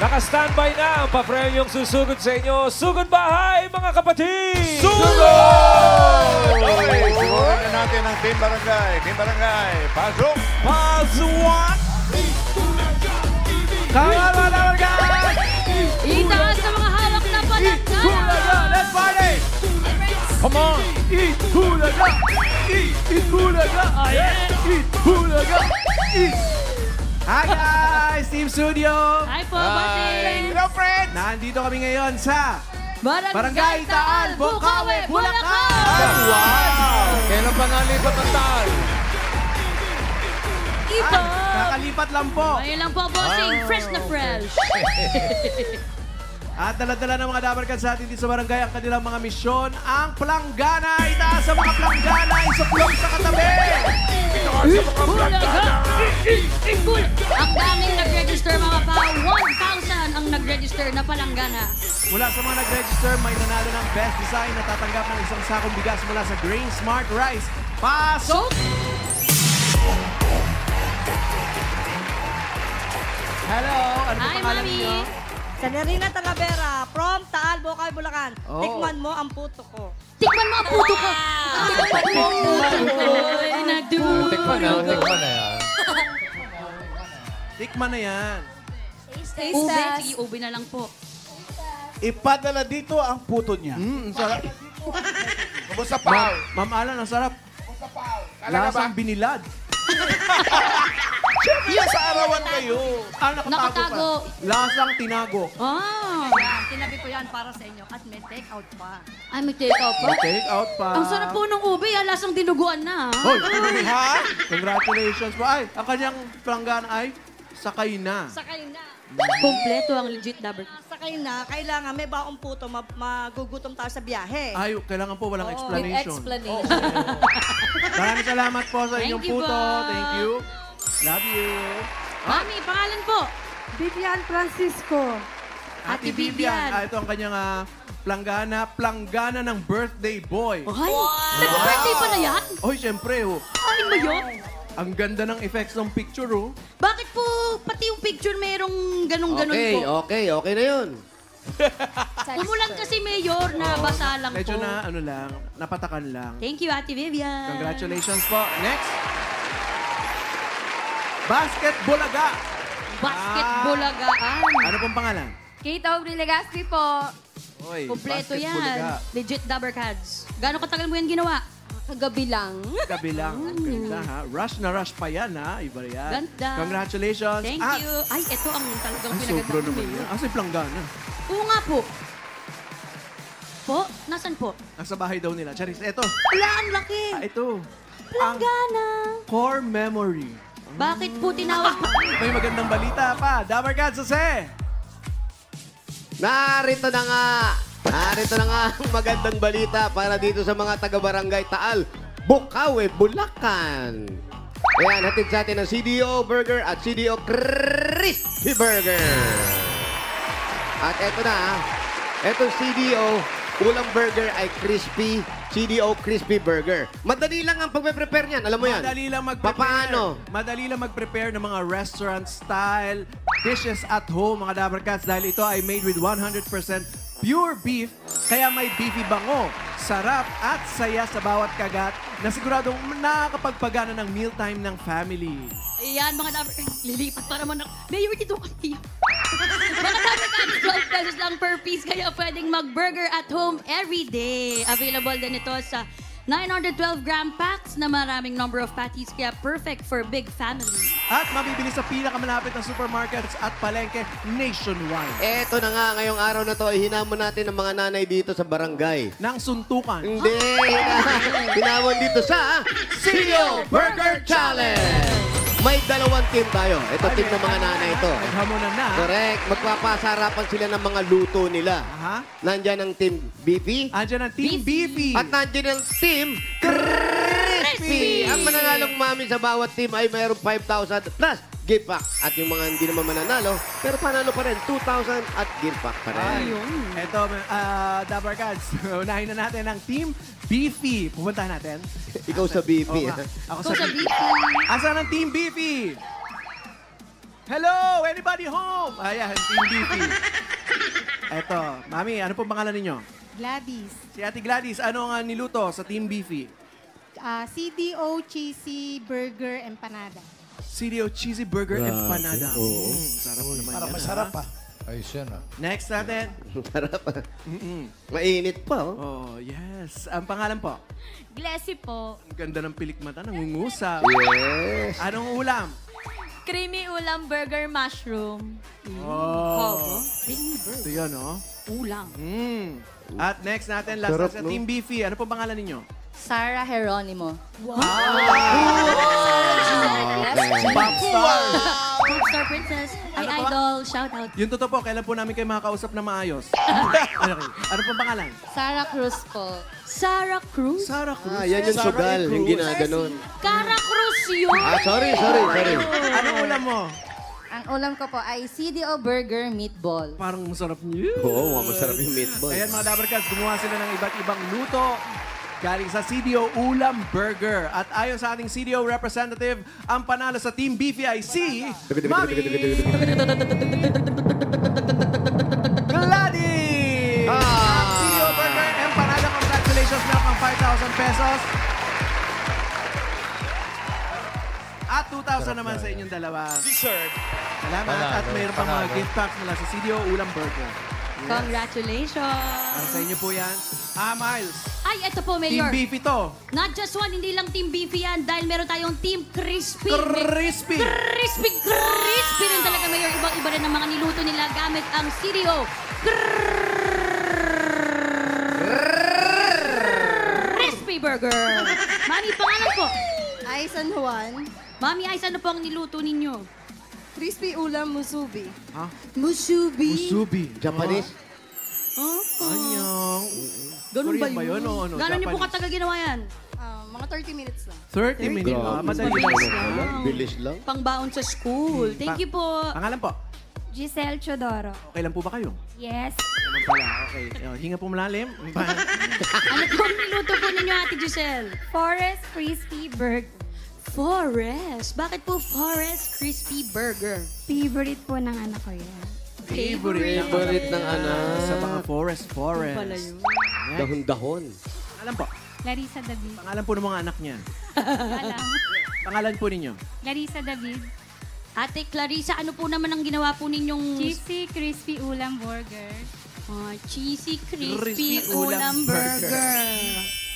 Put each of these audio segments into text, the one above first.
Naka-standby na ang pa-premyong susugod sa inyo. Sugod bahay, mga kapatid! Sugod! Okay, sugurin na natin ang Team Barangay. Team Barangay, pasok! Paswat! Kawal mga barangay! Itaas sa mga hawak na Hulaga! Let's party! Come on! Eat hulaga! Eat hulaga! Ayan! Eat hulaga! Eat! Hi guys! Team Studio! Hi po, bossing! Hello, friends! Nandito kami ngayon sa Barangay Taal, Bukawi, Bulacan! Wow! Kailan pa nalipat ang Taal? Ito! Kakalipat lang po. Ngayon lang po, bossing. Fresh na fresh. At dala-dala ng mga dabarkan sa atin dito sa barangay ang kanilang mga misyon. Ang planggana! Itaas sa mga planggana! Isuklong sa katabi! Bulaga! Ang daming nag-register mga pa. 1,000 ang nag-register na palanggana. Mula sa mga nag-register, may nanalo ng Best Design na tatanggap ng isang sakong bigas mula sa Grain Smart Rice. Pasok! Hello! Ano po Hi, pangalan Mami! niyo? Sanarina Talavera, from Taal, Bocay, Bulacan. Oh. Tikman mo ang puto ko. Tikman mo ang puto ko! Tikman mo ang puto ko! Tikman na yan. Tikman na yan. Ube, sige, ube na lang po. Ipadala dito ang puto niya. Ang sarap. Kumusta, Pao? Ma'am Alan, ang sarap. Kumusta, Pao? Kala ka ba? Lasang binilad. Siyempre, sa arawan kayo. Nakatago. Nakatago. Pa. Lasang tinago. Ah! Yan, tinabi ko yan para sa inyo. At may take out pa. Ay, may take out pa. Take out pa. Ang sarap po ng ube, lasang dinuguan na. Hoy! Ha? Congratulations po. Ay, ang kanyang pelanggan ay sakay na. Sakay na. Kompleto ang legit dabber. Sakay na, kailangan may baong puto, magugutom tayo sa biyahe. Ay, kailangan po walang explanation. Maraming salamat po sa inyong Thank you puto. po. Thank you. Love you. Mami, pangalan po. Vivian Francisco. Ate Vivian. Ito ang kanyang planggana ng birthday boy. Ay, nag-birthday pa na yan? Oy, syempre, Ay, mo yun? ang ganda ng effects ng picture, Bakit po pati yung picture merong ganun-ganun po? Okay na yun. Umulan kasi mayor na basa lang Medyo po. na, napatakan lang. Thank you, Ate Vivian. Congratulations po. Next. Basket Bulaga. Basketbolagaan. Ano pong pangalan? Kate Aubrey Legaspi po. Oy, Kompleto Basket yan. Bulaga. Legit Dabber Cats. Gano'ng katagal mo yan ginawa? Kagabi lang. Kabilang. Ang ganda, ha? Rush na rush pa yan, ha? Iba yan. Ganda. Congratulations. Thank At- you. Ay, ito ang talagang Ay, sobro pinagandang naman mayor. yan. Asa yung planggana? Oo nga po. Po? Nasaan po? Nasa bahay daw nila. Charis, eto. Wala, ang laki. Ito. Planggana. Core memory. Bakit po tinawag po? May magandang balita pa. Dabber Cats, Jose. Narito na nga ang magandang balita para dito sa mga taga-barangay Taal, Bukawi, Bulacan. Ayan, hatid sa atin ang CDO Burger at CDO Crispy Burger. At eto na, etong CDO, ulang burger ay crispy, CDO Crispy Burger. Madali lang ang pagpe-prepare niyan, alam mo yan? Madali lang mag-prepare. Papaano? Madali lang mag-prepare ng mga restaurant-style dishes at home, mga Dabber Cats, dahil ito ay made with 100% pure beef, kaya may beefy bango, sarap at saya sa bawat kagat na siguradong nakakapagpagana ng mealtime ng family. Ayan, mga Dabber Cats. Lilipat para naman ako. Mayor, dito kami. Mga Dabber Cats, 12 pesos lang per piece, kaya pwedeng mag-burger at home every day. Available din ito sa 912-gram packs na maraming number of patties, kaya perfect for big family. At mabibili sa pinakamalapit na supermarkets at palengke nationwide. Eto na nga, ngayong araw na to, hinamon natin ang mga nanay dito sa barangay. Ng suntukan. Hindi, hinamon dito sa CDO Burger Challenge. May dalawang team tayo. Ito team ng mga nanay ito. Naghamunan na. Correct. Magpapasarapan sila ng mga luto nila. Aha. Nandyan ang team Beefy. Andyan ang Team Beefy. At nandyan ang team Crispy. Ang mananalong mami sa bawat team ay mayroong 5,000 plus gift pack. At yung mga hindi naman mananalo, pero panalo pa rin, 2,000 at gift pack pa rin. Ito, Dabber Cats. Unahin na natin ang Team Beefy. Pupuntahan natin. Ikaw sa Beefy. Oo nga. Ako Ikaw sa Beefy. Beefy. Asan ang Team Beefy? Hello! Anybody home? Ayan, Team Beefy. Eto, Mami, ano pong pangalan ninyo? Gladys. Si Ate Gladys, ano nga niluto sa Team Beefy? CDO Cheesy Burger Empanada. CDO Cheesy Burger Empanada. Sarap naman Para yan, masarap ha? pa. Ayos yan, ah. Next natin. Sarap. Mainit pa, oh. Oh, yes. Ang pangalan po? Glessy po. Ang ganda ng pilik mata, nangungusap. Yes. Anong ulam? Creamy ulam burger mushroom. Oh. Creamy bird. Ito yun, oh. Ulam. At next natin, last Sarap, na sa no? Team Beefy. Ano po pangalan ninyo? Sarah Geronimo. Popstar! Popstar Princess. Ay, Ano pa? idol. Shout out. Yung totoo po, kailan po namin kayo makakausap na maayos? Okay. Ano po pangalan? Sarah Cruz po. Sarah Cruz. Sarah Cruz. Ah, yan yung Sarah sugal, Cruz. yung ginaganon. Cara Cruz yun. Sorry. Anong ulam mo? Ang ulam ko po ay CDO Burger Meatball. Parang masarap niyo. Oo, masarap yung meatball. Ayan mga Dabarkads, gumawa sila ng iba't ibang luto galing sa CDO Ulam Burger. At ayon sa ating CDO representative, ang panalo sa Team Beefy ay si Mami Gladys! Ang CDO Burger Empanada, congratulations, meron kang 5,000 pesos. At 2,000 naman sa inyong dalawa. Dessert. Salamat. Panalo, At mayroon pang mga panalo. gift packs mula sa CDO Ulam Burger. Congratulations. Para sa inyo po yan. Miles. Ay, ito po, Team Mayor. Beefy to. Not just one, hindi lang Team Beefy yan dahil meron tayong Team Crispy. Crispy. Crispy rin talaga, Mayor. Ibang-iba rin ang mga niluto nila gamit ang CDO. Crispy Burger. Mami, pangalan po. Ay San Juan. Mami Ice, ano po ang niluto ninyo? Crispy Ulam Musubi. Ha? Musubi. Musubi. Japanese? Anyong. Ganun ba Korean yun? O ano? Gano'n niyo po Japanese? katagal ginawa yan? Mga 30 minutes lang. 30 minutes. Madali Mabilis lang. lang. Bilis lang. Pangbaon sa school. Thank you po. Pangalan po? Giselle Chodoro. Okay lang po ba kayo? Yes. Naman pala. Okay. Hinga po malalim. Ano po ang niluto po ninyo, Ate Giselle? Forest Crispy Burger. Forest. Bakit po Forest Crispy Burger? Favorite po ng anak ko yan. Favorite ng anak. Sa mga forest. Pala yun. Dahon-dahon. Pangalan po? Larissa David. Pangalan po ng mga anak niya. Alam. Pangalan po ninyo? Larissa David. Ate Clarissa, ano po naman ang ginawa po ninyong... Cheesy Crispy Ulam Burger. Cheesy Crispy Crispy Ulam Ulam Burger.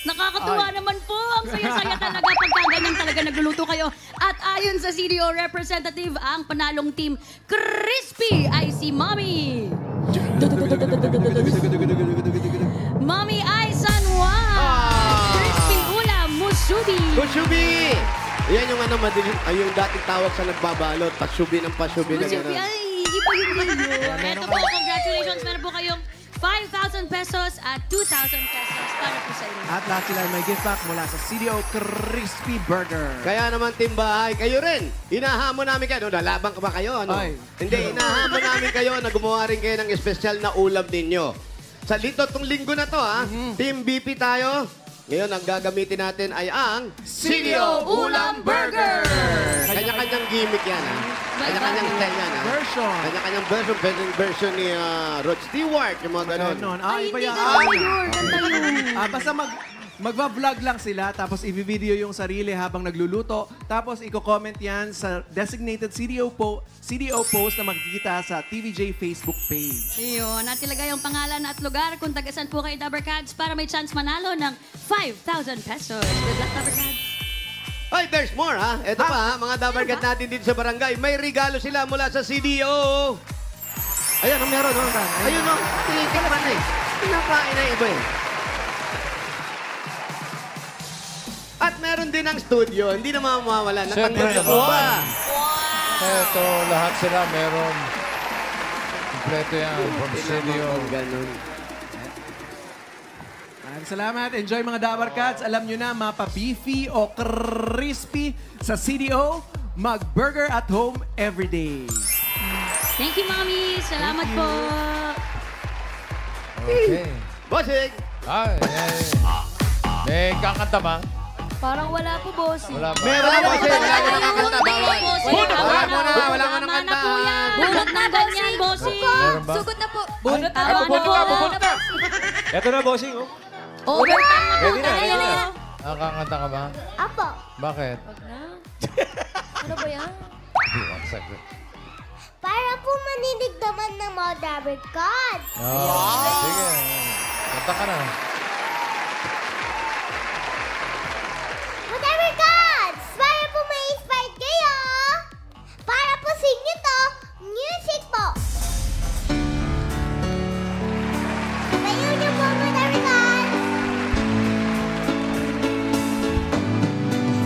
Nakakatuwa naman po. Ang saya-saya talaga pagka ganyan talaga nagluluto kayo. At ayon sa CDO representative, ang panalong team Crispy ay si Mommy. Mommy Ai San Juan. Crispy Ulam Musubi. Kushubi! Yan yung ano, yung dating tawag sa nagbabalot. Pasubi ng pasubi na Musubi, gano'n. ay, iba yung video. Ito po, congratulations. Meron po kayong 5,000 pesos at 2,000 pesos para po sa inyo. At lahat sila ay may gift pack mula sa CDO Crispy Burger. Kaya naman, timbahay, kayo rin. Inahamon namin kayo. Lalaban ka ba kayo? Ano? Ay. Hindi, inahamon namin kayo na gumawa rin kayo ng espesyal na ulam ninyo. Sa dito, itong linggo na to, ha? Team BP tayo. Ngayon, ang gagamitin natin ay ang CDO Ulam Burger! Kanya-kanyang gimmick yan, ha? Kanya-kanyang style yan, ha? Version. Kanya-kanyang version. Pwedeng version ni Rod Stewart, yung mga ganon. Ganon. Ay, Iba hindi yan. ganun yun. Ganda yun. Basta magva-vlog lang sila, tapos i-video yung sarili habang nagluluto. Tapos i-comment yan sa designated CDO post na makikita sa TVJ Facebook page. Ayun, at ilagay ang pangalan at lugar kung tagasan po kayo, Dabarkads, para may chance manalo ng 5,000 pesos. Good luck, Dabarkads. Ay, there's more, ha? Ito pa, ha? Mga dabarkat natin dito sa barangay. May regalo sila mula sa CDO. Ayan, ang meron, no? Ayun, no? Tinikman na eh. Pinakain na iba eh. At meron din ang studio. Hindi na mawawala. Siyempre Natanggap naman. ba? Ito, lahat sila meron. Kompleto yan. From studio. Ganun. Maraming salamat. Enjoy mga Dabarkads. Alam nyo na, mapa-beefy o crispy sa CDO. Mag-burger at home every day. Thank you, Mami. Salamat po. Okay. Bossing! Ay, may kakanta ba? Parang wala po, boss. Wala pa. Meron Wala po po, siya. Wala mo wala nang kanta. Bawal. Wala mo na. Wala mo nang Tama na kanta. po yan. Bunot ng ganyan, bossing. Meron ba? Sugot na po. Bunot na Ay, bubunot ka, po. bubunot ka. Eto na, bossing, oh. Overtime na po. Ready na, ready Ayan, na. ayan. Nakakanta ka ba? Apo. Bakit? Ano ba yan? One second. Para po maninig naman ng mga Dabber Gods. Sige. Kanta ka na. Mga Dabber Gods! Para po ma-inspired kayo! Para po sa inyo to, music po! Tayo niyo po mga Dabber Gods!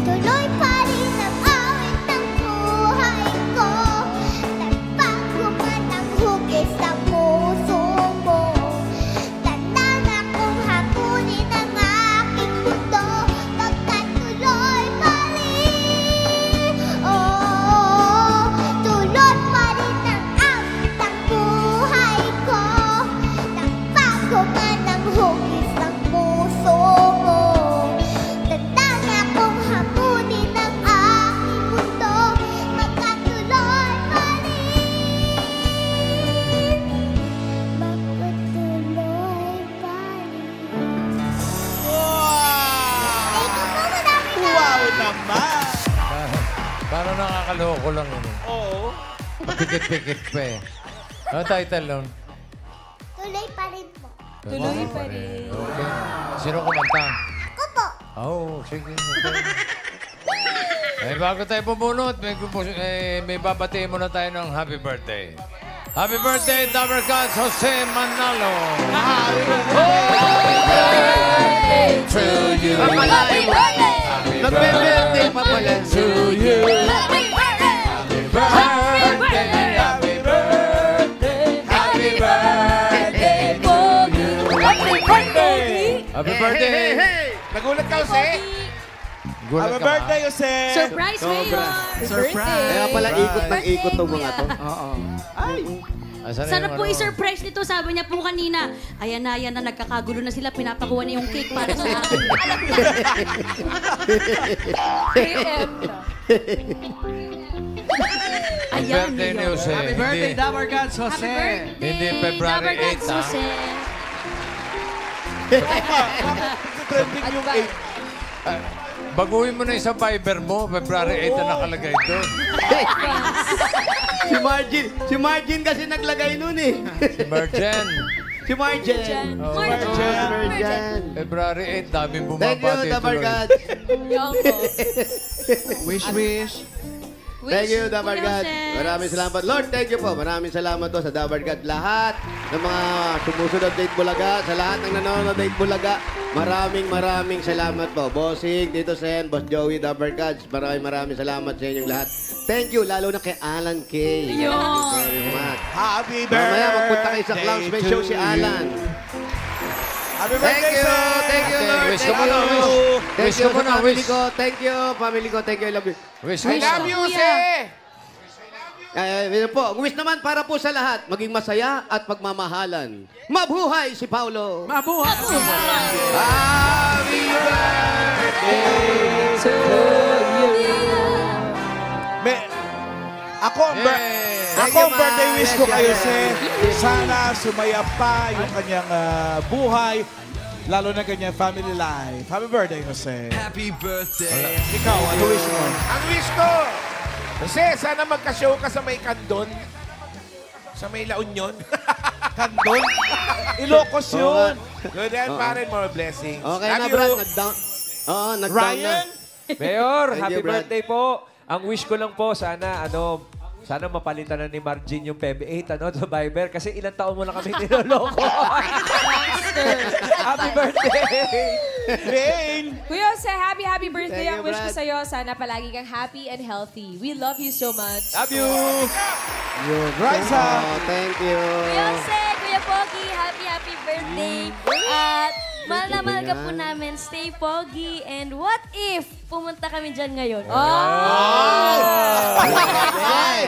Tuloy pa rin ang awit ng buhay ko. Nagbago man ang hugis ng puso mo. Tanda na kung hakunin ang aking mundo. Magkatuloy pa rin. Oh, tuloy pa rin ang awit ng buhay ko. Nagbago man ang hugis ng puso mo. Tanda na kung hakunin ang aking mundo. Magkatuloy pa rin. Magkatuloy pa rin. Ikaw po, madami na. Wow naman! Parang nakakaloko lang yun. Oo. Pikit-pikit pa eh. Ano title nun? Tuloy pa rin po. Tuloy pa rin. Okay. Sino kumanta? Ako po. Oh, sige. Okay. Eh, bago tayo pumunot, may babatiin muna tayo ng happy birthday. Happy birthday, Dabber Gods, Jose Manalo! To you. Happy birthday! Nagbe-birthday pa pala. To you. Happy birthday! Happy birthday! Happy birthday! Happy birthday to you! Happy birthday! Happy birthday! Nagulat ka, Jose? Gulat Happy ka ba? birthday, Jose! Surprise, Mayor! Surprise! Kaya pala ikot ng ikot tong mga to. Oo. Ay! Asan na Sarap yung po ano? i-surprise nito. Sabi niya po kanina, ayan na, nagkakagulo na sila. Pinapakuha na yung cake para sa akin. Alam na. Ang Ayan, birthday ni Mayor. Jose. Happy birthday, Hindi- Dabber Gods, Happy Jose! birthday! Hindi February Dabber Gods, 8, ha? Jose. Trending yung 8. Baguhin mo na yung sa Viber mo. February 8 na nakalagay doon. Si Margin kasi naglagay nun eh. Si Mergen. Si Margin. Oh, Margin. February 8, daming Thank you, bumabati Dabber tuloy. Gods. Wish. Thank you, Dabber Kuya God. Jose. Maraming salamat. Lord, thank you po. Maraming salamat po sa Dabber God. Lahat ng mga sumusunod Date Bulaga, sa lahat ng nanonood Date Bulaga, maraming salamat po. Bossing, Tito Sen, Boss Joey, Dabber God. Maraming salamat sa inyong lahat. Thank you, lalo na kay Alan K. Thank you very much. Happy birthday! Mamaya magpunta kayo sa Clowns May Show si Alan. Happy Thank birthday, you, Sen! thank you, Lord. Wish Thank ka muna, you. wish. Thank Wish you ka sa muna, family wish. ko. Thank you, family ko. Thank you, I love you. Wish, Wish wish. ka, kuya. Yun po, wish naman para po sa lahat, maging masaya at pagmamahalan. Mabuhay si Paulo! Mabuhay! Happy birthday to you! Ako ang Thank ako you, ang birthday wish ko Yes, kayo, yes, Sen. yes. Sana sumaya pa yung kanyang buhay, lalo na kanyang family life. Happy birthday, Jose. Happy birthday. Ikaw, ano wish mo? Ang wish ko, Jose, sana magka-show ka sa may Kandon. Sa may La Union. Kandon? Ilocos yun. Good and pare, more blessings. Okay Love na, you. Brad. Nag-down. Oo, nag-down na. Ryan? Mayor, Thank happy you, Brad. birthday po. Ang wish ko lang po, sana mapalitan na ni Margin yung PB8 sa Viber kasi ilang taon mo na kami niloloko. Happy birthday! Rain? Kuya Jose, happy birthday. Thank Ang you, wish ko Brad. sa'yo, sana palagi kang happy and healthy. We love you so much. Love you! Yun. Raisa? Oh, thank you. Kuya Jose, Kuya Pogi, happy birthday. At Mahal na mahal ka po Yan. namin. Stay pogi. And what if pumunta kami dyan ngayon? Ay!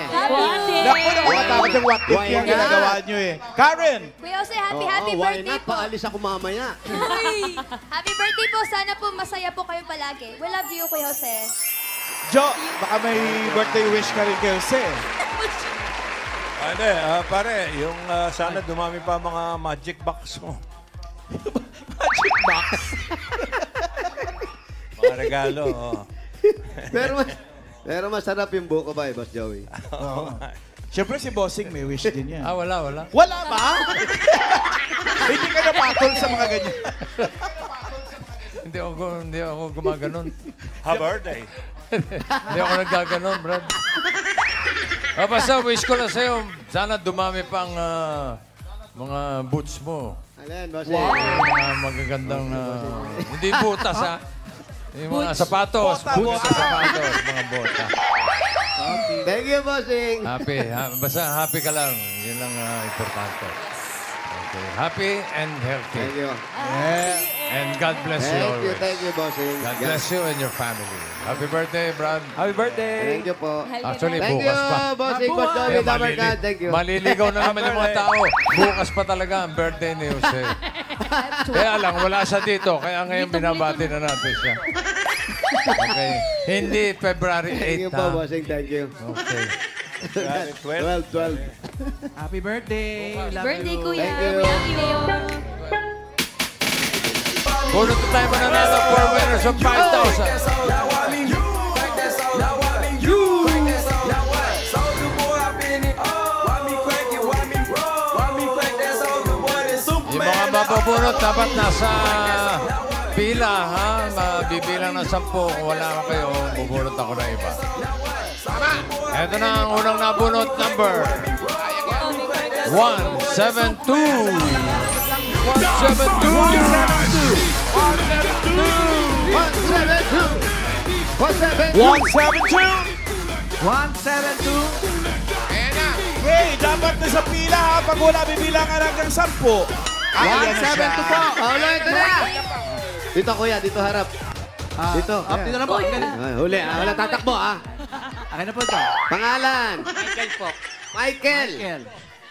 Happy Naku, nakakatakot yung what if Why yung not? ginagawa nyo eh. Karen! Kuya Jose, happy Why birthday not? po. Paalis ako mamaya. Happy birthday po. Sana po masaya po kayo palagi. We love you, Kuya Jose. Jo, baka may birthday wish ka rin kay Jose. Pare, yung sana dumami pa mga magic box mo. Magic box. Mga regalo. Pero masarap yung buko ba, Boss Joey? Oo. Siyempre si Bossing may wish din yan. Wala. Wala ba? Hindi ka napatol sa mga ganyan. Hindi ako gumaganon. Happy birthday. Hindi ako naggaganon, Brad. Basta wish ko lang sa'yo, sana dumami pang mga boots mo. Alin, Boss? Mga magagandang, hindi butas ha. Yung mga sapatos, boots sa sapatos, mga bota. Thank you, Bossing. Basta happy ka lang. Yun lang importante. Okay. Happy and healthy. Thank you. And God bless you always. Thank you, Bossing. God bless you and your family. Happy birthday, Brad. Happy birthday! Thank you po. Actually, Thank you, bukas pa. Bossing, Boss Joey, Dabarkad. Thank you. Maliligaw na naman yung mga tao. Bukas pa talaga ang birthday ni Jose. Kaya lang, wala siya dito. Kaya ngayon binabati na natin siya. Okay. Hindi February 8, Thank you po, Bossing. Thank you. Okay. 12. Happy birthday. Love Birthday, you. Kuya. Thank you. We love you. Puno tayo mananalo for winners of 5,000. Yung mga mabubunot dapat nasa pila, ha? Mabibilang ng 10. Kung wala ka kayo, bubunot ako ng iba. Ito na ang unang nabunot number. 172. 172. Hey, dapat na sa pila ha. Pag wala, bibilangan hanggang 10. Ayan na siya. 172 po. Ito na. Dito, kuya. Dito harap. Dito. Up dito na po. Huli. Wala tatakbo, Akin na po ito. Pangalan. Michael po. Michael.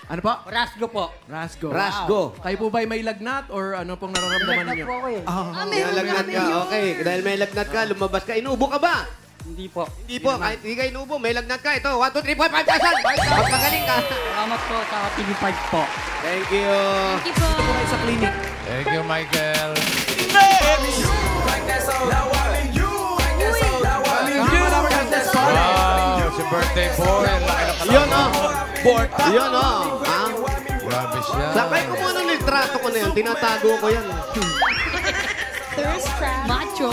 Ano po? Rasgo po. Rasgo. Rasgo. Wow. Kayo po ba may lagnat or ano pong nararamdaman ninyo? po ako eh. May lagnat ka. Okay. Dahil may lagnat ka, lumabas ka. Inuubo ka ba? Hindi po. Hindi po. Kahit hindi ka inuubo, may lagnat ka. Ito, 1, 2, 3, 4, 5,000. Magpagaling ka. Salamat po sa TV5 po. Thank you. Thank you po. Ito po kayo sa clinic. Thank you, Michael. Wow, si birthday boy. Ang laki na kalaki. Yun, Borta. Yun, Grabe siya. Sakay ko muna ng litrato ko na yan. Tinatago ko yan. Thirst trap. Macho.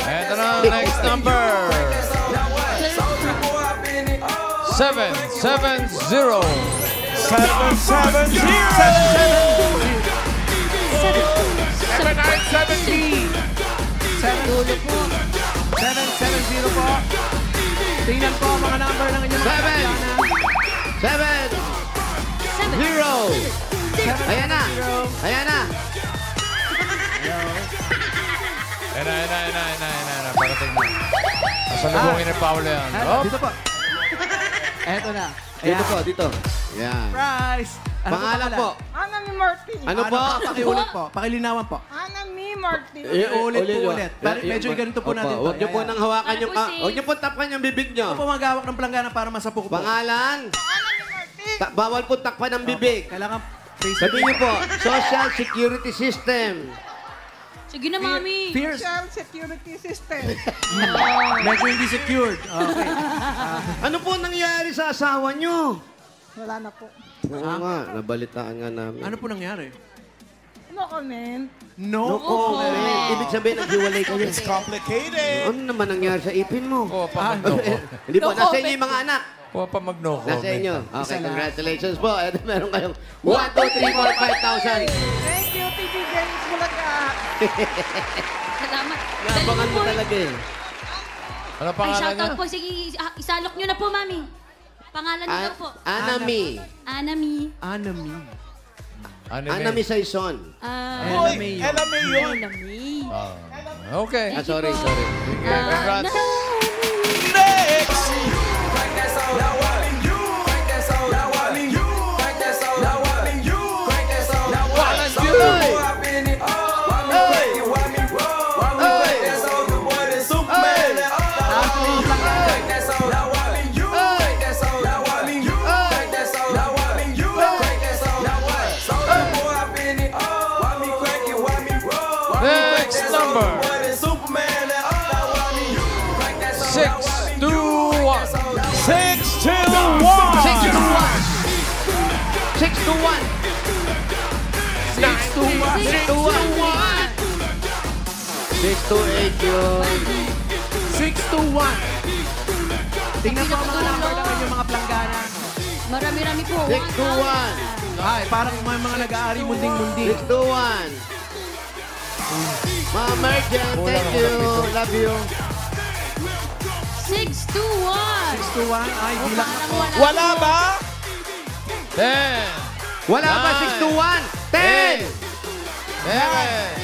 Ito na, next number. 770. 770 po. Tingnan po ang mga number ng inyong mga 7 0. Ayan na. Ayan na. Parating na. Pasalubungin ni Paolo yan. Dito po. Eto na. Dito po, dito. Yan. Prize. Pangalan po. Anami Martin. Ano po? Pakiulit po. Pakilinawan po. Anami Martin. Ulit po ulit. Medyo ganito po natin. Huwag niyo po nang hawakan Ano yung... po si- Huwag niyo po tapan yung bibig niyo. Ako po magawak ng planggana para masapok po. Pangalan? Bawal po takpan ng bibig. Kailangan face Sabihin niyo po, Social Security System. Sige na, mami. Fierce. Social Security System. Medyo hindi secured. Okay. Ano po nangyari sa asawa niyo? Wala na po. Oo nga, nabalitaan nga namin. Ano po nangyari? No comment. No, comment. Ibig sabihin, naghiwalay kayo. It's complicated. Ano naman nangyari sa ipin mo? Kuha pa mag-no-co. Hindi po, nasa inyo yung mga anak. Kuha pa mag-no-co. Nasa inyo. Okay, congratulations po. Ito, meron kayong 1, 2, 3, 4, 5,000. Thank you, TV Games Bulaga. Salamat. Nabangan mo po. talaga eh. Ano Ay, pangalan niya? shoutout po. Sige, isalok nyo na po, mami. Pangalan nyo daw po. Anami. Anami. Anami. Anami Saison. Uy, Ella May yun. Okay. Sorry. Sige, congrats. Next! Next number. 6, 2, 1. 6, 2, 1. 6-2-8 yun. 6-2-1. Tingnan po ang mga number naman yung mga planggana. Marami-rami po. 6-2-1. Ay, parang may mga nag-aari munding-munding. 6-2-1. Ma'am Merchant, thank you. Love you. 6-2-1. 6-2-1. Ay, bilang ako. Wala ba? 10, Wala ba? 6-2-1. 10. 7,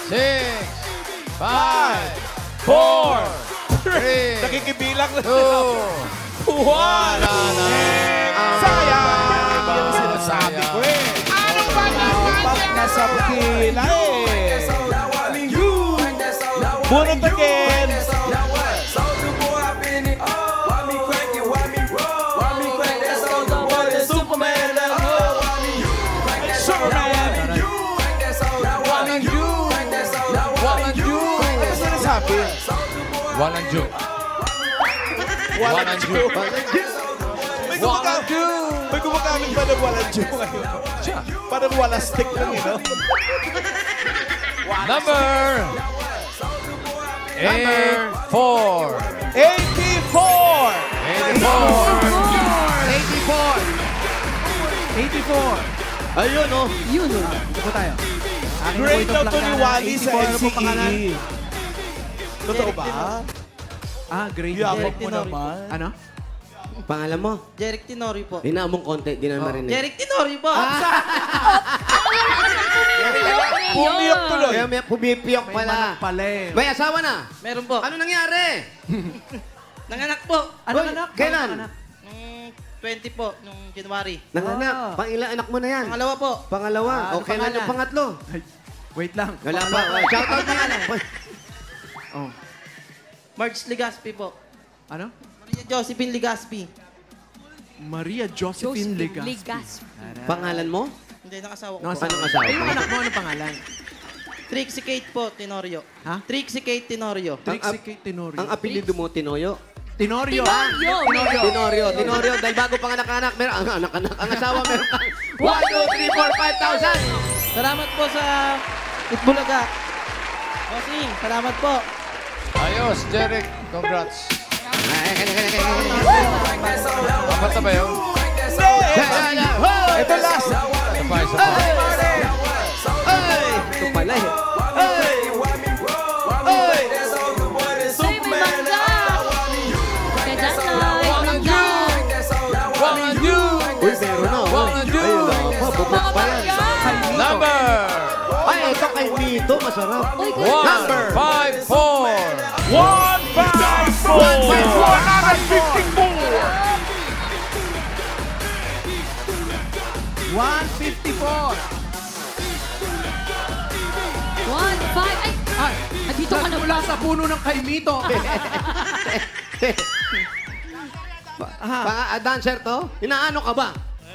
6, 5, 4, 3, Nakikibilang na 2, 1. Sayang! Yan ang sinasabi ko eh. Ano ba naman? Nasa pila eh. Bunot again. Superman. Ano sinasabi? Walang joke. Walang Jew. May gumagamit pa ng walang Jew ngayon. Parang walang stick lang, you know? Number 84. 84! 84. Ayun, oh. Yun, oh. Ito po tayo. Akin po Great itong daw to ni planggana. Wally sa 84 po pangalan. NCE. Totoo ba? Great. Yabak mo naman. Ano? Pangalan mo? Jeric Tenorio po. Hinamong konti, di na marinig. Jeric Tenorio po. Pumiyok tuloy. Kaya may pumipiyok May pala. manok pala eh. May asawa na? Meron po. Ano nangyari? Nanganak po. Ano Hoy, anak? kailan? Ano anak? Nung 20 po, nung January. Nanganak. Pang-ilang anak mo na yan? Pangalawa po. Pangalawa. Ano O, kailan pangalan? yung pangatlo? Ay, wait lang. Wala pa. Shoutout na yan. Oh. Marge Legaspi po. Ano? Maria Josephine Legaspi. Maria Josephine Legaspi. Pangalan mo? Hindi, nakasawa ko No, po. Anong asawa? Ay, yung anak mo, ano pangalan? Trixie Kate po, Tenorio. Ha? Trixie Kate Tenorio. Trixie Kate Tenorio. Ang apelido mo, Tinoyo? Tenorio. Tenorio. Dahil bago pang anak-anak, meron ang asawa meron kang 1, 2, 3, 4, 5,000. Salamat po sa Itbulaga. Bossing, salamat po. Ayos, Jeric. Congrats. Apat na ba yun? Ito last. Isa pa, isa pa. Ito pala eh. Ay, may mangga. Kaya dyan na, mangga. Uy, meron na. Ayun lang. Bubuk pa yan. Number Ay, ito kay Mito. Masarap. 154. 154. 1-5. Ay, dito ka na. Mula sa puno ng Kaimito. Dancer to? Inaano ka ba?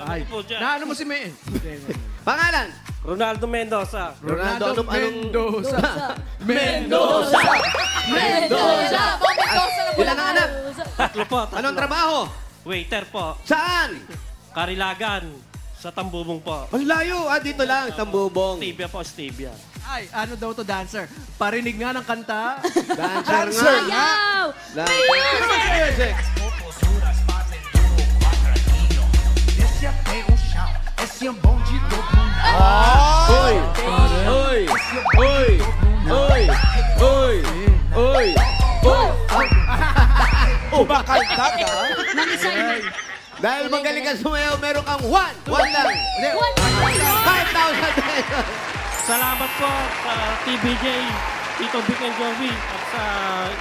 Ay, naano mo si May? Pangalan? Ronaldo Mendoza. Ronaldo Anong- Mendoza. Mendoza! Mendoza! Ilan ang anak? Tatlo po. Anong trabaho? Waiter po. Saan? Karilagan. Sa Tambubong po. Ang layo. Dito lang. Tambubong. Stevia po, Stevia. Ay, ano daw to dancer? Parinig nga ng kanta. Dancer nga. Ayaw! Music. Oy! Oy! Oy! Oy! Oy! Oy! Oy! Kumakanta ka? Nang-sign. Dahil magaling ka sumayaw, meron kang 1 lang. 5,000 pesos. Salamat po sa TBJ, Tito Vic and Joey, at sa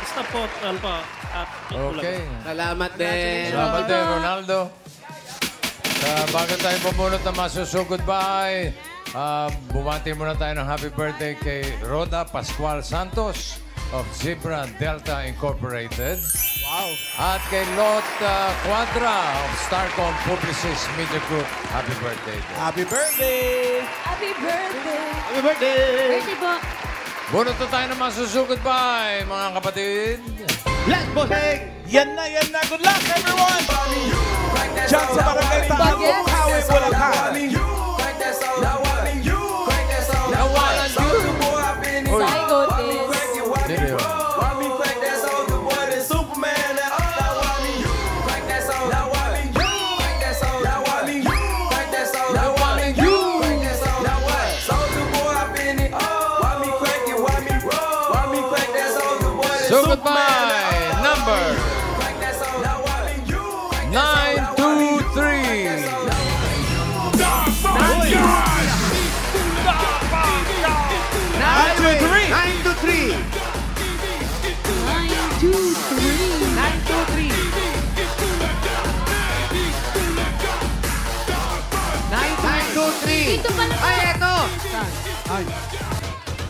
staff po. Yan po. At Okay. Salamat din. Salamat din, Ronaldo. Bago tayo pumunot na masusugod bahay, bumati muna tayo ng happy birthday kay Rhoda Pascual Santos of Zebra Delta Incorporated. Wow. At kay Lot Quadra of Starcom Publicis Media Group. Happy birthday. Happy birthday! Happy birthday! Happy birthday! Birthday po. Bunot na tayo ng masusugod bahay, mga kapatid. Yes, bossing! Yan na. Good luck, everyone! Diyan sa Barangay Taal, Bukawi, Bulacan. Nawalan yun. Uy. Sino yun? Sugod bahay, number 923. 923. 923. Dito pala po. Ay, eto. Ay.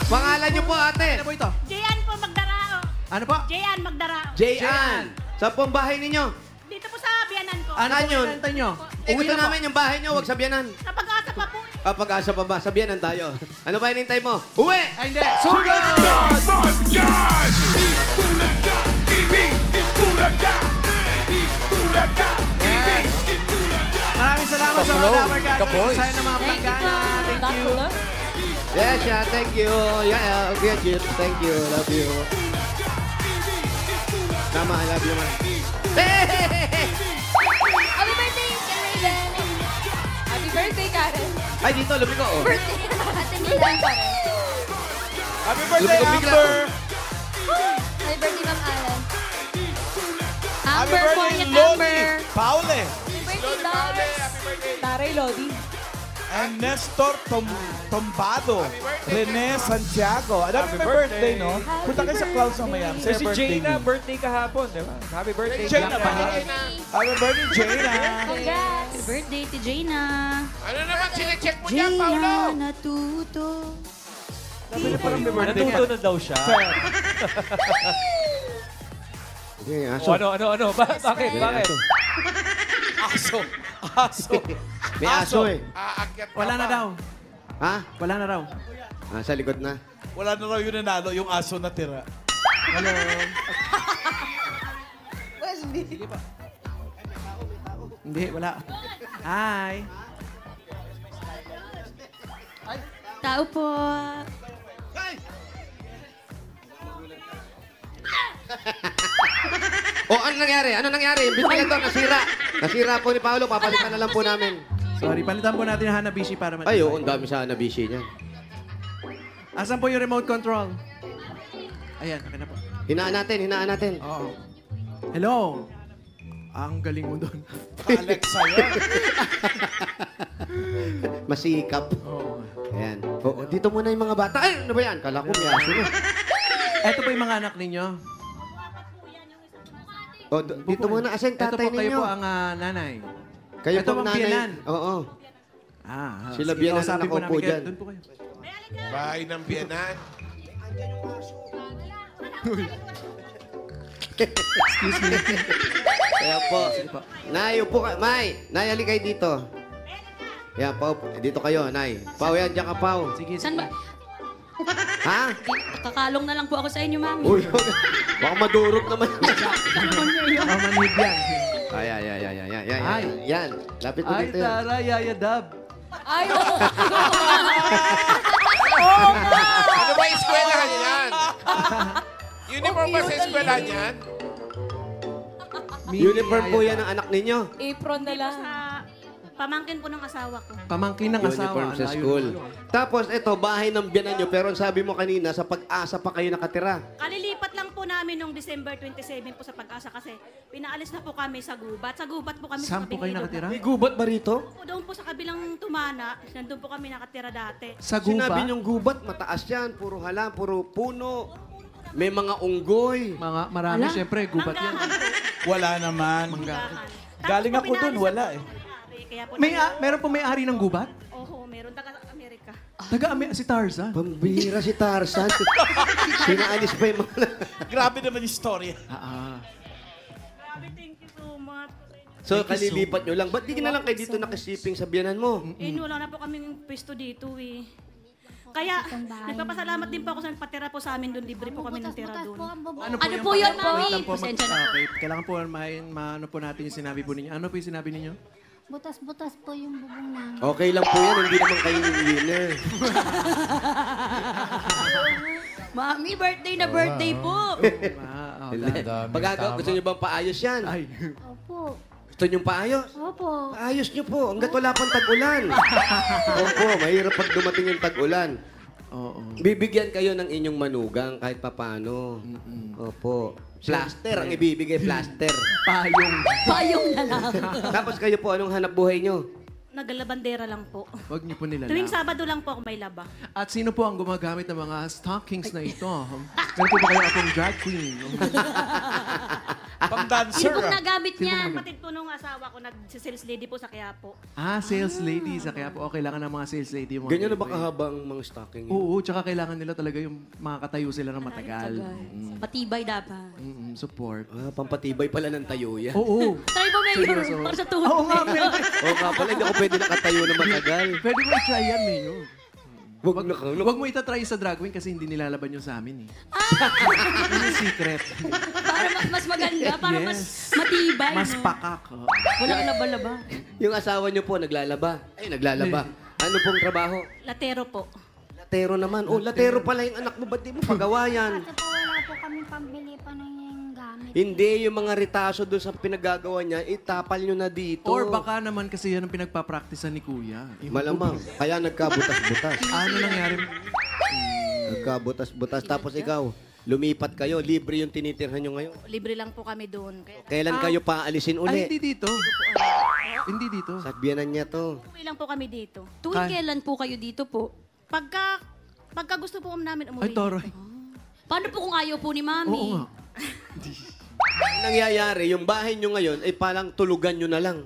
Pangalan niyo po, ate. Ano po ito? Jayan po Magdarao. Ano po? Jayan Magdarao. Jayan. Saan po ang bahay ninyo? Dito po sa biyanan ko. Ano Saan po yun? kinanta nyo? Uwi na namin yung bahay niyo, huwag sabihanan. Napag-asa pa po. Pag-asa pa ba? Sabihanan tayo. Ano ba hinintay mo? Uwi! Ay, hindi. Sugod! Maraming salamat sa mga Dapper Cats. Kaboys. Sa ng mga plangkana. Thank you. Yes, yeah, thank you. Yeah, okay, Chip. Thank you. Love you. Tama, I love you, man. Happy birthday, Karen! Happy birthday, Karen! Ay, dito, lumiko. Oh. Birthday! Ate nila, Karen. Happy birthday, Lumiko, bigla. Amber! Happy birthday, Ma'am Alan. Happy Amber, birthday, quiet Lodi! Amber. Paule! Happy birthday, Lars. Taray, Lodi. And Nestor Tombado. Rene Santiago. Ano happy birthday, no? Punta kayo sa Clouds mamaya. Say Si birthday Jaina, niyo. birthday kahapon, di ba? Happy birthday, Jaina ba? Happy birthday, Jaina. Congrats! Happy birthday to Jaina. Ano naman sine-check mo dyan, Paulo? Natuto. Sabi niya parang may birthday ka. Natuto na daw siya. Okay, aso. Ano? Bakit? Aso. May aso eh. Aakyat ka Wala na pa. daw. Ha? Wala na raw. Sa likod na. Wala na raw yung nanalo, yung aso na tira. Hello. Hindi, wala. Hi. Tao po. Ano nangyari? Ano nangyari? Yung ventilador nasira. Nasira po ni Paolo. Papalitan na lang po namin. Sorry, palitan po natin yung Hanabishi para matibay. Ay, oo, ang dami sa Hanabishi niyan. Asan po yung remote control? Ayan, okay na po. Hinaan natin. Oo. Hello. Ang galing mo doon. Alexa yan. Masikap. Oo. Ayan. Dito muna yung mga bata. Ay, ano ba yan? Kala ko may aso na. Ito po yung mga anak ninyo. Dito muna. Asan Ito tatay po kayo ninyo? po ang nanay. Kayo Ito po ang nanay. biyanan. Oo. Sila sige, biyanan kausapin na po nakaupo namin kayo. dyan. Doon po kayo. Bahay ng biyanan. Excuse me. Kaya po. Nay, upo ka. May, Nay, halika kayo dito. Yan, Pao. Dito kayo, Nay. Pao, yan. Diyan ka, Pao. Sige, Saan ba? Ha? Kakalong na lang po ako sa inyo, ma'am. Uy, baka madurog naman. Manhid yan. Ay. Yan. Lapit mo Ay, dito yan. Tara, Yaya Dab. Ay, oo. Ano ba eskwelahan yan? Uniform ba sa eskwelahan yan? Uniform po yan ng anak ninyo. Apron na lang. Pamangkin po ng asawa ko. Pamangkin ng asawa. Uniform sa Layo school. naman. Tapos ito, bahay ng biyanan nyo. Pero ang sabi mo kanina, sa pag-asa pa kayo nakatira. Kalilipat lang po po namin nung December 27 po sa Pag-asa kasi pinaalis na po kami sa gubat. Sa gubat po kami Saan po kayo nakatira? May gubat ba rito? Po, doon po sa kabilang tumana, nandun po kami nakatira dati. Sa guba? Sinabi niyong gubat, mataas yan. Puro hala, puro puno. May mga unggoy. Marami, syempre, gubat yan. Wala naman. Manggahan. Galing ako dun, wala eh. Kaya po Meron po may-ari ng gubat? Oo, meron taga-Amerika. Si Tarzan? Pambihira si Tarzan. Pinaalis pa yung mga... Grabe naman yung story. Grabe, thank you so much. So, kalilipat nyo lang. Ba't di na lang kayo dito nakasiping sa biyanan mo? Wala na po kaming pwesto dito eh. Kaya, nagpapasalamat din po ako sa patira po sa amin doon. Libre po kami ng tira doon. Ano po yun, Mami? Wait lang po, Pasensya na po. okay. Kailangan po maano po natin yung sinabi po ninyo. Ano po yung sinabi ninyo? Butas-butas po yung bubong namin. Okay lang po yan. Hindi naman kayo yung winner. Mami, birthday na birthday po. Pagagawa, gusto nyo bang paayos yan? Opo. Gusto nyo paayos? Opo. Paayos nyo po. Hanggat wala pang tag-ulan. Opo, mahirap pag dumating yung tag-ulan. Bibigyan kayo ng inyong manugang kahit papano. Opo. Plaster ang ibibigay, plaster. Payong na lang. Tapos kayo po, anong hanap buhay nyo? Naglalabandera lang po. Huwag niyo po nila Tuwing Sabado lang po ako may laba. At sino po ang gumagamit ng mga stockings na ito? Meron po ba kayo akong drag queen? Pang-dancer. Sino pong nagamit niyan? Kapatid po nung asawa ko, nag-sales lady po sa Quiapo. Sales lady. Kaya po, kailangan ng mga sales lady. Ganyan na ba kahabang mga stocking? Oo, tsaka kailangan nila talaga yung makakatayo sila ng matagal. Matibay dapat. Support. Pampatibay pala ng tayo yan. Oo. Try mo, Mayor. Para sa tuhod. Oo nga, Mayor. Oo nga pala, hindi ako pwede nakatayo na matagal. Pwede mo i-try yan, Mayor. Huwag mo itatry sa drag queen kasi hindi nilalaban yun sa amin eh. Yun yung secret. Para mas maganda, para mas matibay. Mas no? pakak. Walang laba-laba. Yung asawa niyo po, naglalaba. Naglalaba. Ano pong trabaho? Latero po. Latero naman. Latero pala yung anak mo. Ba't di mo pagawa yan? Kasi po wala po kami pambili pa ng gamit. Hindi, yung mga ritaso doon sa pinagagawa niya, itapal nyo na dito. Or baka naman kasi yan ang pinagpapraktisan ni Kuya. Malamang. Kaya nagkabutas-butas. Ano nangyari? Nagkabutas-butas. Tapos ikaw, lumipat kayo. Libre yung tinitirhan nyo ngayon. Libre lang po kami doon. Kailan kayo paalisin uli? Hindi dito. Hindi dito. Sa biyanan niya to. Uwi lang po kami dito. Tuwing kailan po kayo dito po? Pagka gusto po namin umuwi. Ay, Toroy. Paano po kung ayaw po ni Mami? Oo nga. Ang nangyayari, yung bahay nyo ngayon, ay parang tulugan nyo na lang.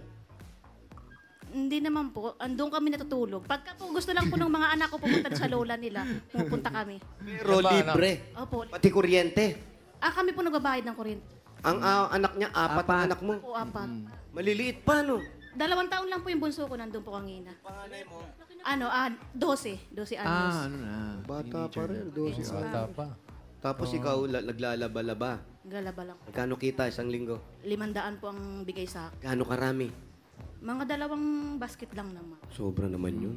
Hindi naman po. Andun kami natutulog. Pagka po gusto lang po ng mga anak ko pumunta sa lola nila, pupunta kami. Pero libre. Opo. Pati kuryente. Kami po nagbabayad ng kuryente. Ang anak niya, apat ang anak mo. Po, 4. Maliliit pa, no? 2 taon lang po yung bunso ko, nandun po kanina. Panganay mo? 12. 12 anos. Ano na. Bata pa rin, 12. Bata pa. Tapos ikaw, naglalaba-laba. Galaba lang. Magkano kita isang linggo? 500 po ang bigay sa akin. Gaano karami? Mga 2 basket lang naman. Sobra naman yun.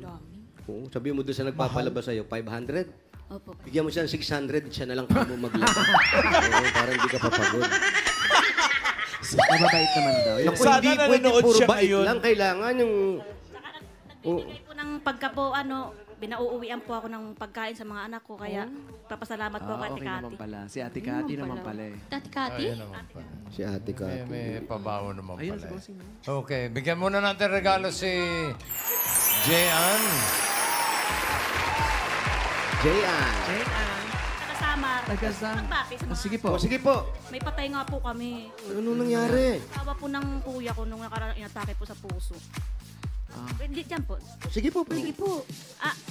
Oo, sabihin mo doon sa nagpapalaba sa'yo, 500? Opo. Bigyan mo siya ng 600, siya na lang pa mo maglaba. Oo, parang hindi ka papagod. Mababait naman daw. Naku, Sana hindi pwede nanonood puro siya bait ngayon. lang. Kailangan yung... Nagbibigay po ng pagka po, binauuwian po ako ng pagkain sa mga anak ko. Kaya papasalamat po kay Ate Okay Kati. naman pala. Si Ate Kati naman pala eh. Tati Kati? Ayun naman pala. Si Ate Kati. May pabaho naman Ayun, pala. si Bossing. Okay, bigyan muna natin regalo si Jean. Jayan. Nakasamar. Tagasam. Magbati sa mga... Sige po. Sige po. May patay nga po kami. Ano nangyari? Tawa po ng kuya ko nung inatake po sa puso. Pwede dyan po. Sige po. Sige po.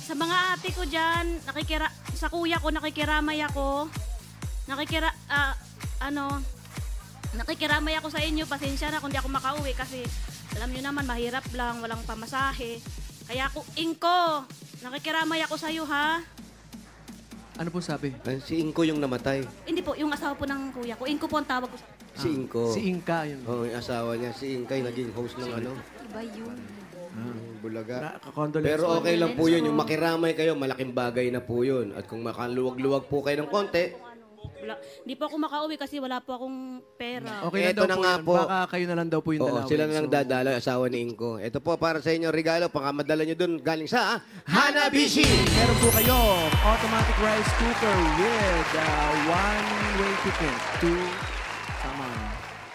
Sa mga ate ko dyan, sa kuya ko, nakikiramay ako. Nakikiramay ako sa inyo. Pasensya na kung di ako makauwi kasi alam nyo naman, mahirap lang, walang pamasahe. Kaya ako, Inko, nakikiramay ako sa'yo, ha? Ano po sabi? Si Inko yung namatay. Hindi po, yung asawa po ng kuya ko. Inko po ang tawag ko. Si Inko. Si Inka yun. Oo, yung asawa niya. Si Inka yung naging host ng ano. Iba yun. Bulaga. Kakondolence. Pero okay lang po yun. Yung makiramay kayo, malaking bagay na po yun. At kung makaluwag-luwag po kayo ng konti, Hindi po ako makauwi kasi wala po akong pera. Okay Ito na daw na po nga yun. po. Baka kayo na lang daw po yung Oo, dalawin. sila na lang So, dadalo, asawa ni Inko. Ito po para sa inyo regalo, pakamadala nyo dun galing sa Hanabishi. Meron po kayo automatic rice cooker with one-way ticket to Samar.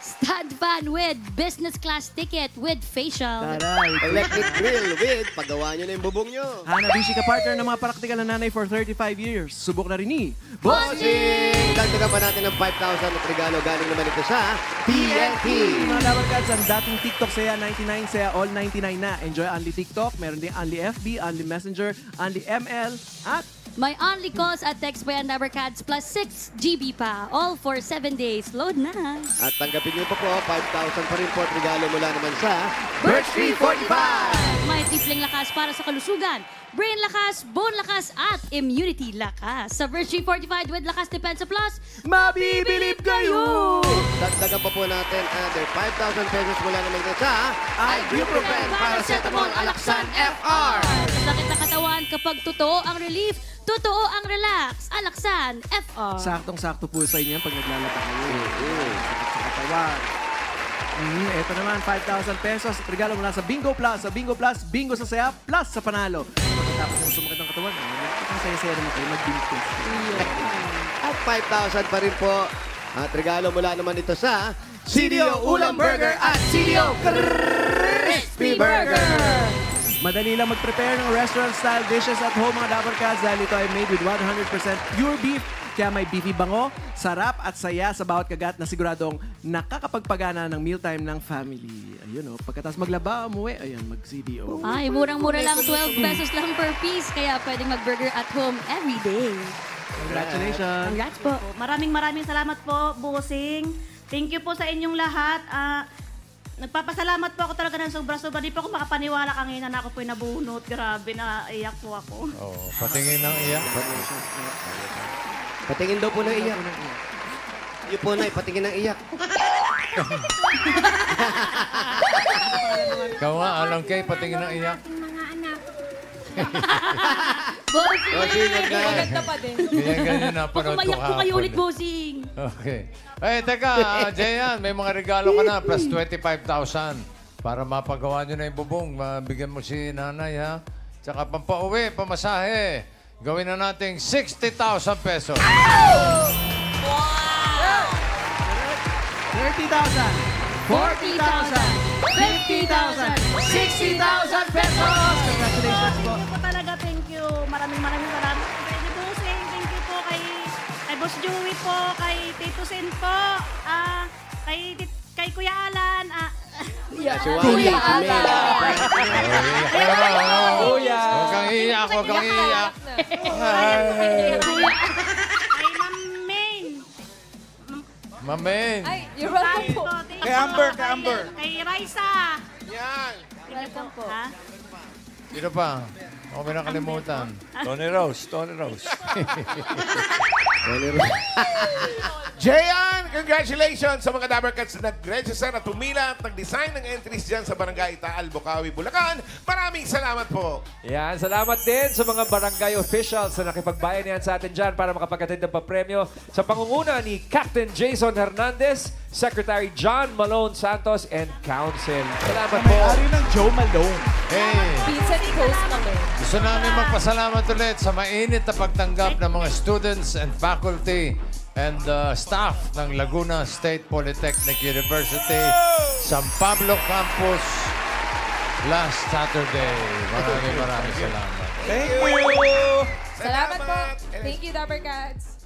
Stand fan with business class ticket with facial. Taray. Electric grill with paggawa nyo na yung bubong nyo. Hanabishi ka partner ng mga praktikal na nanay for 35 years. Subok na rin ni Bossing! Dagdagan pa natin ng 5,000 at regalo galing naman ito sa TNT. Mga Dabarkads, ang dating TikTok saya 99, saya all 99 na. Enjoy only TikTok, meron din only FB, only Messenger, only ML, at May only calls at text by Dabarkads plus 6 GB pa. All for 7 days. Load na. At tanggapin nyo pa po, 5,000 pa rin po at regalo mula naman sa Birch Tree 45. May tripling lakas para sa kalusugan. Brain lakas, bone lakas, at immunity lakas. Sa Virtue 45 with Lakas Depensa Plus, mabibilib kayo! Dagdagan pa po natin another 5,000 pesos mula naman ito sa Ibuprofen Paracetamol Alaxan FR. Sa sakit ng katawan, kapag totoo ang relief, totoo ang relax. Alaxan FR. saktong-sakto po sa inyo pag naglalaba kayo. Sakit sa katawan. Ito naman, 5,000 pesos. Regalo mula sa Bingo Plus. Sa Bingo Plus, bingo sa saya, plus sa panalo. Pagkatapos yung sumakit ng katawan, ang saya-saya naman kayo mag-bingo. At 5,000 pa rin po. At regalo mula naman ito sa CDO Ulam Burger at CDO Crispy Burger. Madali lang mag-prepare ng restaurant-style dishes at home mga Dabarkads dahil ito ay made with 100% pure beef. Kaya may beefy bango, sarap at saya sa bawat kagat na siguradong nakakapagpagana ng mealtime ng family. Ayun o, pagkatapos maglaba, umuwi, ayan, mag-CDO. Ay, murang-mura lang. 12 pesos lang per piece. Kaya pwedeng mag-burger at home every day. Congratulations! Congrats po. Maraming salamat po, Bossing. Thank you po sa inyong lahat. Nagpapasalamat po ako talaga ng sobra-sobra. Di po ako makapaniwala kanina na ako po'y nabunot. Grabe, naiyak po ako. Oh, patingin ng iyak. Patingin daw po ng iyak. Yun po na, patingin ng iyak. Ikaw nga, alam kay, patingin ng iyak. Bossing! Maganda pa din. Ganyan na, panood ko Kumayak po kayo kahapon. ulit, Bossing. Okay. Eh, teka, Jayan, may mga regalo ka na, plus 25,000. Para mapagawa nyo na yung bubong, mabigyan mo si nanay, ha? Tsaka pampauwi, pamasahe. Gawin na natin 60,000 pesos. 30,000! 40,000! 50,000! 60,000 pesos! Congratulations po! Thank you po talaga, thank you. Maraming salamat. Kay Bossing, thank you po kay Boss Joey po, kay Tito Sen po, kay Kuya Alan, Kuya Alan. Kuya! Huwag kang iyak, huwag kang iyak. kay Ma'am Main. Mamen. Ay, you're welcome po. Kay Amber, kay Amber. Kay Raisa. Yan. Welcome po. Ha? Sino pa? Ako may nakalimutan. Tony Rose, Tony Rose. Jayan, congratulations sa mga Dabarkads na nag-register at pumila at nag-design ng entries dyan sa Barangay Taal, Bukawi, Bulacan. Maraming salamat po. Yan, salamat din sa mga barangay officials na nakipagbayanihan sa atin dyan para makapagkatid ng papremyo sa pangunguna ni Captain Jason Hernandez, Secretary John Malone Santos, and Council. Salamat po. May-ari ng Joe Malone. Hey, Pizza post kami. gusto namin magpasalamat ulit sa mainit na pagtanggap ng mga students and faculty and staff ng Laguna State Polytechnic University, San Pablo Campus, last Saturday. Maraming salamat. Thank you! Salamat po. Thank you, Dabarkads.